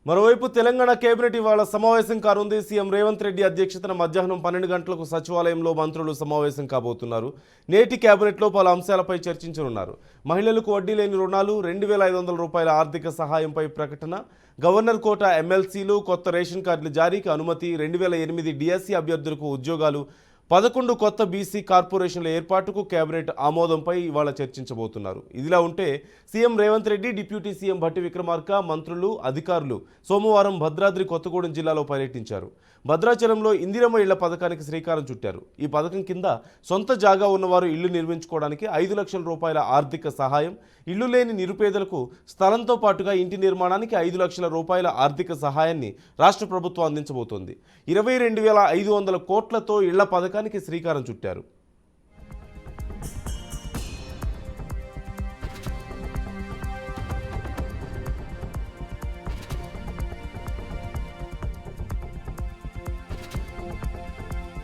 మరోవైపు తెలంగాణ కేబినెట్ ఇవాళ సమావేశం కానుంది. సీఎం రేవంత్ రెడ్డి అధ్యక్షతన మధ్యాహ్నం 12 గంటలకు సచివాలయంలో మంత్రులు సమావేశం కాబోతున్నారు. నేటి కేబినెట్లో పలు అంశాలపై చర్చించనున్నారు. మహిళలకు వడ్డీ లేని రుణాలు, 2500 రూపాయల ఆర్థిక సహాయంపై ప్రకటన, గవర్నర్ కోటా ఎమ్మెల్సీలు, కొత్త రేషన్ కార్డుల జారీకి అనుమతి, 2008 డిఎస్సీ అభ్యర్థులకు ఉద్యోగాలు, 11 కొత్త బీసీ కార్పొరేషన్ల ఏర్పాటుకు కేబినెట్ ఆమోదంపై ఇవాళ చర్చించబోతున్నారు. ఇదిలా ఉంటే CM Revanth Reddy, deputy CM Bhatti Vikramarka, మంత్రులు, అధికారులు సోమవారం భద్రాద్రి కొత్తగూడెం జిల్లాలో పర్యటించారు. భద్రాచలంలో ఇందిరమ్మ ఇళ్ల పథకానికి శ్రీకారం చుట్టారు. ఈ పథకం కింద సొంత జాగా ఉన్నవారు ఇళ్లు నిర్మించుకోవడానికి 5 లక్షల రూపాయల ఆర్థిక సహాయం, ఇళ్లు లేని నిరుపేదలకు స్థలంతో పాటుగా ఇంటి నిర్మాణానికి 5 లక్షల రూపాయల ఆర్థిక సహాయాన్ని రాష్ట్ర ప్రభుత్వం అందించబోతోంది. 22,500 కోట్లతో ఇళ్ల పథకానికి శ్రీకారం చుట్టారు.